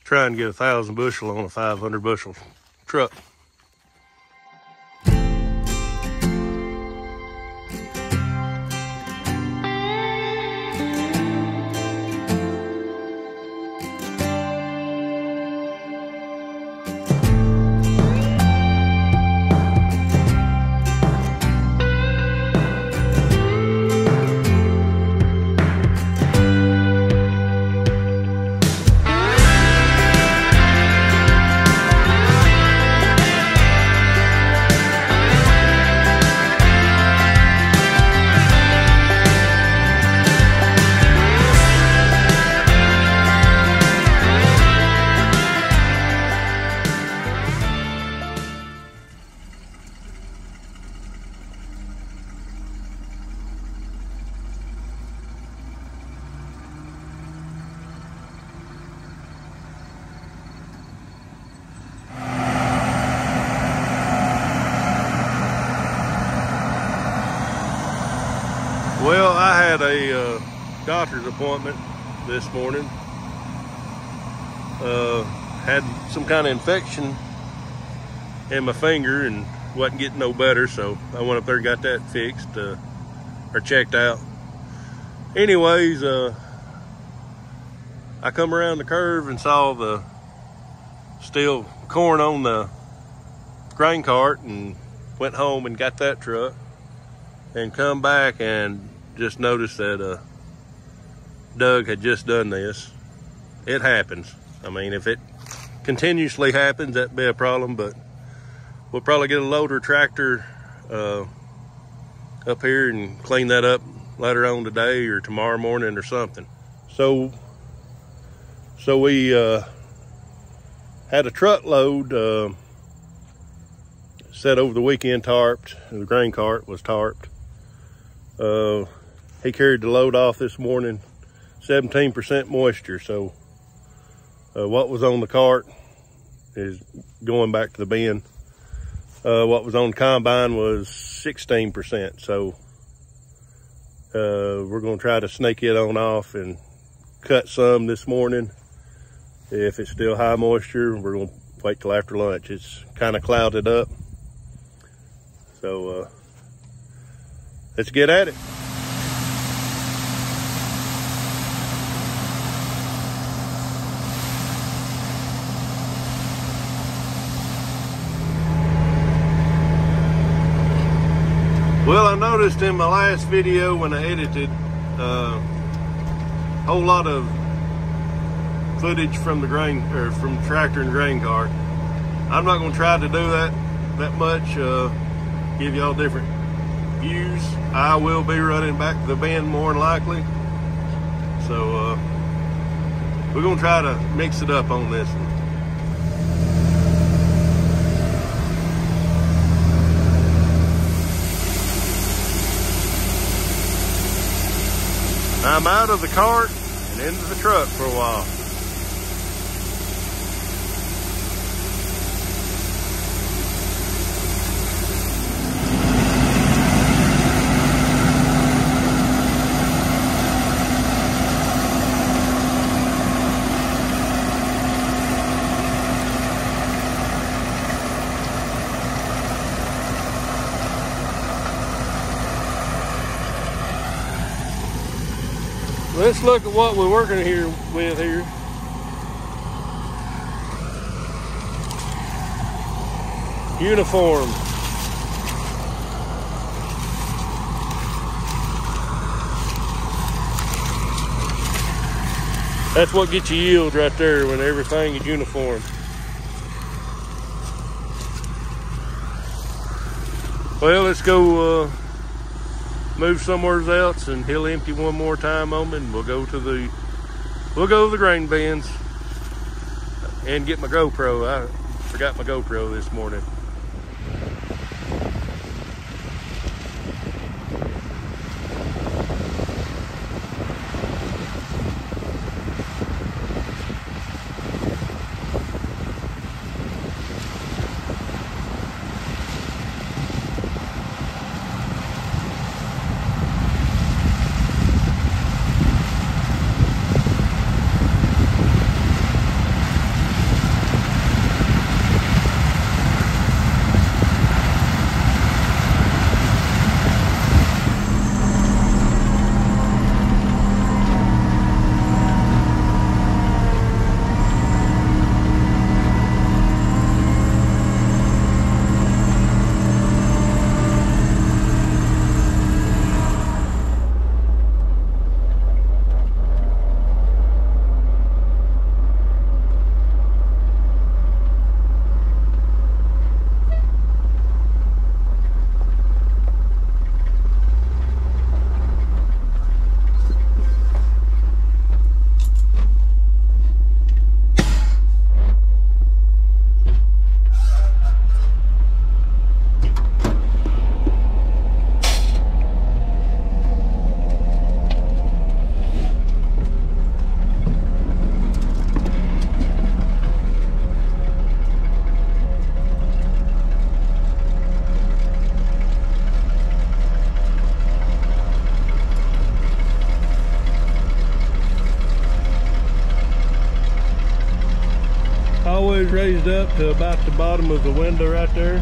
try and get 1,000 bushel on a 500 bushel truck. Well, I had a doctor's appointment this morning. Had some kind of infection in my finger and wasn't getting no better, so I went up there and got that fixed or checked out. Anyways, I come around the curve and saw the still corn on the grain cart and went home and got that truck and come back and just noticed that Doug had just done this. It happens. I mean, if it continuously happens, that'd be a problem, but we'll probably get a loader tractor up here and clean that up later on today or tomorrow morning or something. So we had a truckload set over the weekend tarped. The grain cart was tarped. He carried the load off this morning, 17% moisture. So what was on the cart is going back to the bin. What was on the combine was 16%. So we're gonna try to snake it on off and cut some this morning. If it's still high moisture, we're gonna wait till after lunch. It's kind of clouded up. So let's get at it. Well, I noticed in my last video when I edited a whole lot of footage from the grain, or from tractor and grain cart. I'm not going to try to do that much, give y'all different views. I will be running back to the bin more than likely. So we're going to try to mix it up on this one. I'm out of the cart and into the truck for a while. Let's look at what we're working with here. Uniform. That's what gets you yield right there, when everything is uniform. Well, let's go move somewhere else, and he'll empty one more time on me, and we'll go to the grain bins and get my GoPro. I forgot my GoPro this morning. raised up to about the bottom of the window right there.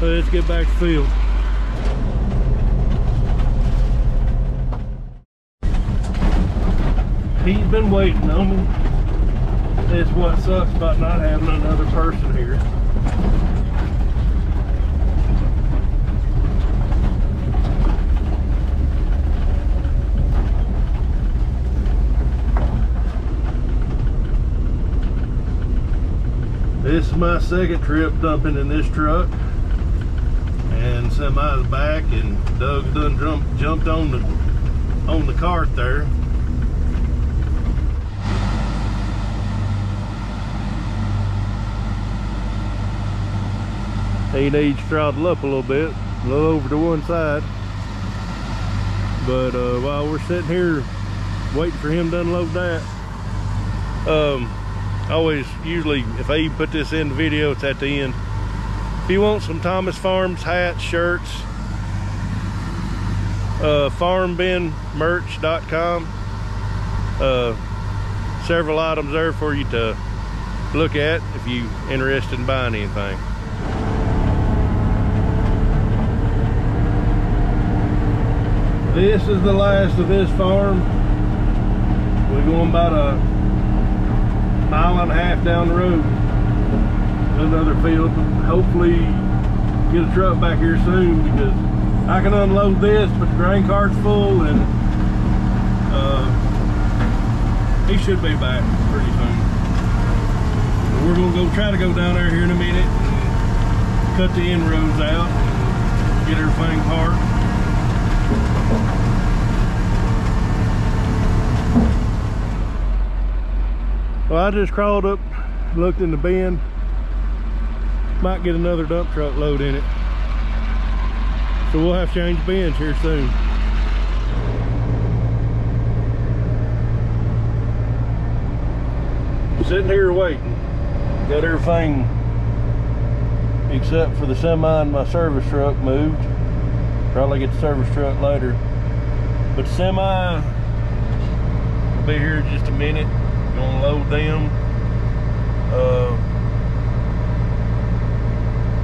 Let's get back to field. He's been waiting on me. That's what sucks about not having another person here. This is my second trip dumping in this truck. And semi's back, and Doug done jumped on the cart there. He needs to throttle up a little bit, a little over to one side. But while we're sitting here waiting for him to unload that, usually if I even put this in the video, it's at the end. If you want some Thomas Farms hats, shirts, farmbinmerch.com. Several items there for you to look at if you're interested in buying anything. This is the last of this farm. We're going about a mile and a half down the road. Another field. Hopefully get a truck back here soon, because I can unload this, but the grain cart's full, and he should be back pretty soon. But we're gonna try to go down there here in a minute and cut the inroads out and get everything parked. Well, I just crawled up, looked in the bin. Might get another dump truck load in it. So we'll have to change bins here soon. Sitting here waiting. Got everything except for the semi and my service truck moved. Probably get the service truck later. But semi will be here in just a minute. Gonna load them.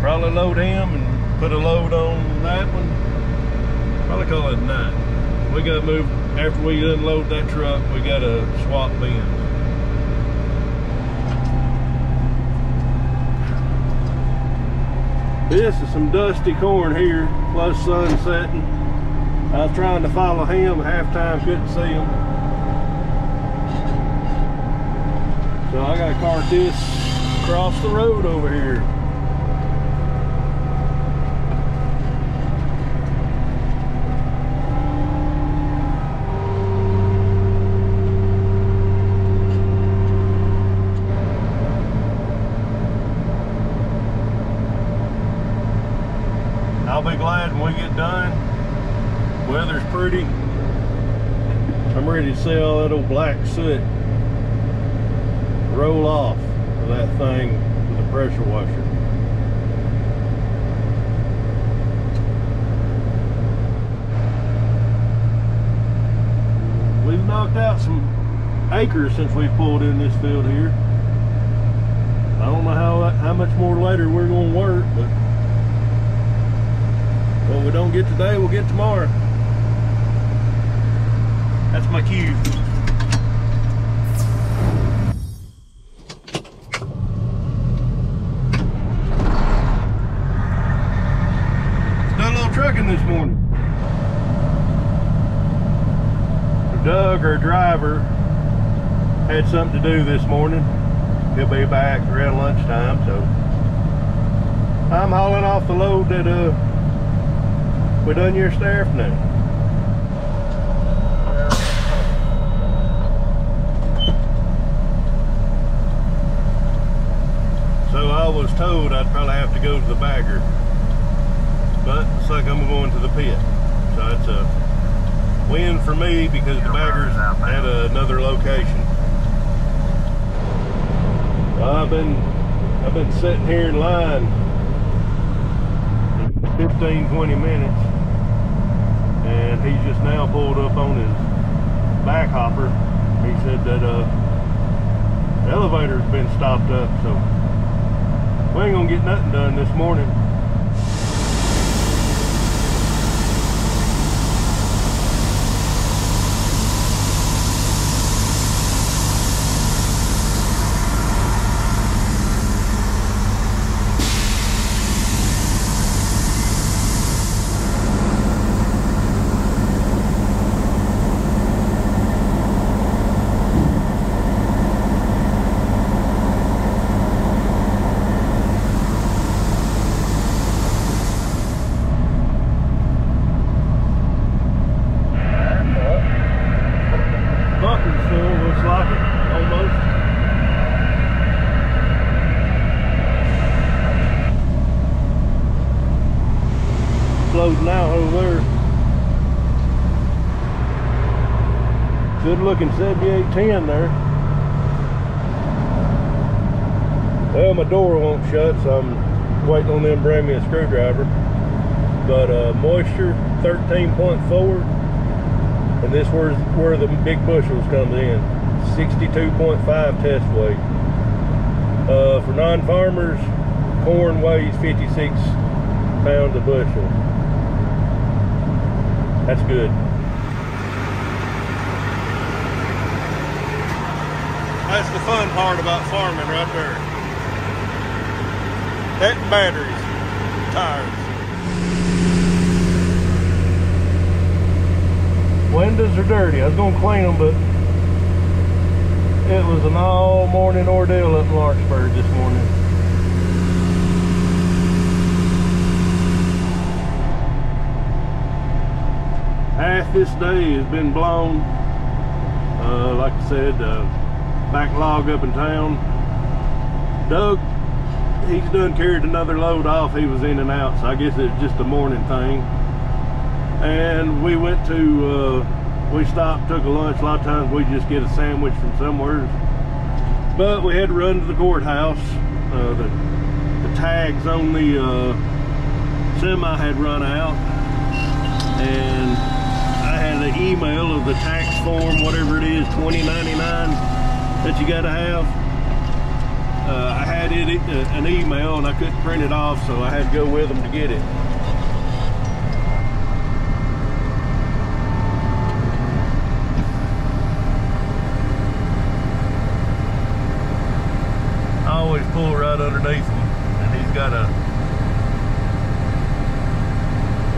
Probably load him and put a load on that one. Probably call it night. We gotta move after we unload that truck. We gotta swap bins. This is some dusty corn here, plus sun setting. I was trying to follow him, half time couldn't see him. So I gotta cart this across the road over here. I'll be glad when we get done. Weather's pretty. I'm ready to see all that old black soot roll off of that thing with the pressure washer. We've knocked out some acres since we've pulled in this field here. I don't know how much more later we're going to work, but what we don't get today, we'll get tomorrow. That's my cue. Done a little trucking this morning. Doug, our driver, had something to do this morning. He'll be back around lunchtime, so I'm hauling off the load that we done yesterday afternoon. So I was told I'd probably have to go to the bagger, but it's like I'm going to the pit. So it's a win for me because the bagger's at another location. I've been sitting here in line 15-20 minutes, and he's just now pulled up on his back hopper. He said that the elevator's been stopped up, so we ain't gonna get nothing done this morning. Loading out over there. Good looking 7810 there. Well, my door won't shut, so I'm waiting on them to bring me a screwdriver. But moisture 13.4, and this where the big bushels comes in. 62.5 test weight. For non-farmers, corn weighs 56 pounds a bushel. That's good. That's the fun part about farming right there. That and batteries, tires. Windows are dirty. I was gonna clean them, but it was an all morning ordeal up in Larkspur this morning. Half this day has been blown. Like I said, backlog up in town. Doug, he's done carried another load off. He was in and out, so I guess it's just a morning thing. And we went to, we stopped, took a lunch. A lot of times we just get a sandwich from somewhere. But we had to run to the courthouse. The tags on the semi had run out. And I had an email of the tax form, whatever it is, $20.99 that you gotta have. I had an email and I couldn't print it off, so I had to go with them to get it. I always pull right underneath him, and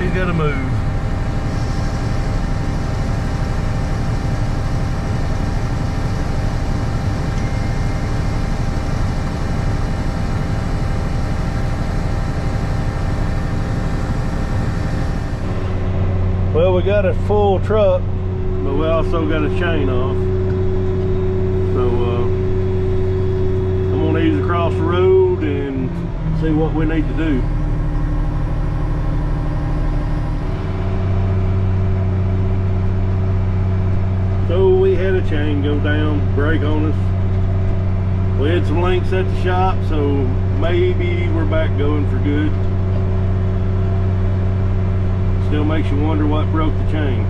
he's gotta move. Well, we got a full truck, but we also got a chain off. So I'm gonna ease across the road and see what we need to do. we had a chain go down, break on us. We had some links at the shop, so maybe we're back going for good. Still makes you wonder what broke the chain.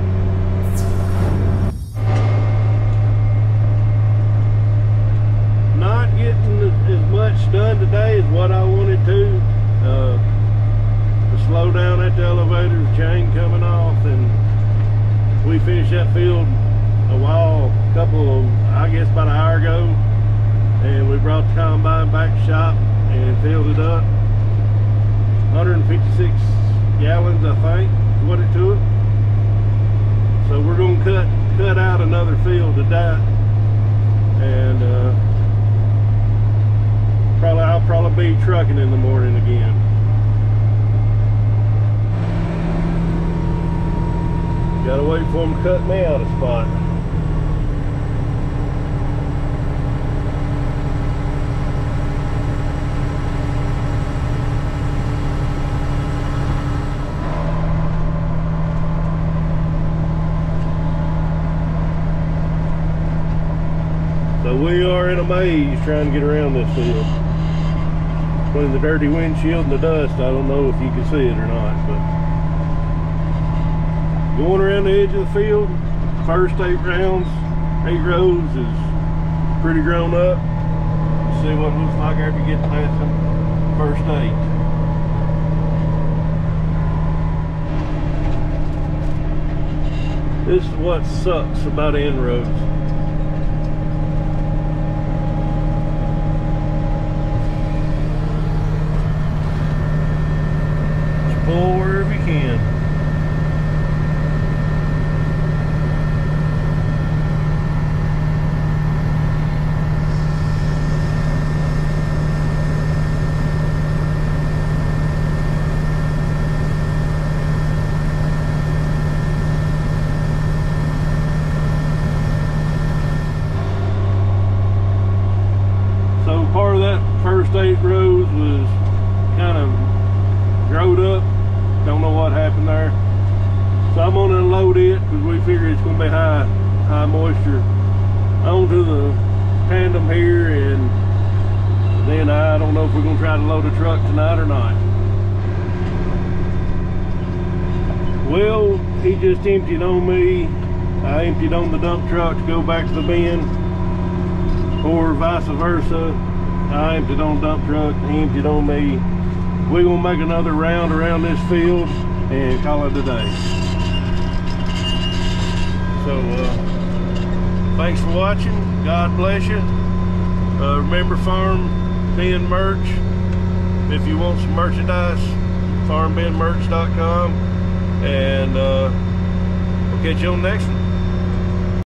Not getting as much done today as what I wanted to. The slowdown at the elevator, the chain coming off, and we finished that field I guess about an hour ago, and we brought the combine back to shop and filled it up. 156 gallons, I think, is what it took. So we're going to cut out another field of that, and I'll probably be trucking in the morning again. Gotta wait for them to cut me out of spot. So we are in a maze trying to get around this field. Between the dirty windshield and the dust, I don't know if you can see it or not, but going around the edge of the field, first 8 rows is pretty grown up. Let's see what it looks like after you get past the first 8. This is what sucks about inroads. Pull wherever you can. So part of that first 8 rows was kind of growed up. Don't know what happened there. So I'm gonna unload it because we figure it's gonna be high moisture onto the tandem here, and then I don't know if we're gonna try to load a truck tonight or not. Well, he just emptied on me. I emptied on the dump truck to go back to the bin, or vice versa. I emptied on the dump truck, he emptied on me. We're gonna make another round around this field and call it a day. So thanks for watching. God bless you. Remember FarmStn merch. If you want some merchandise, farmbinmerch.com, and we'll catch you on the next one.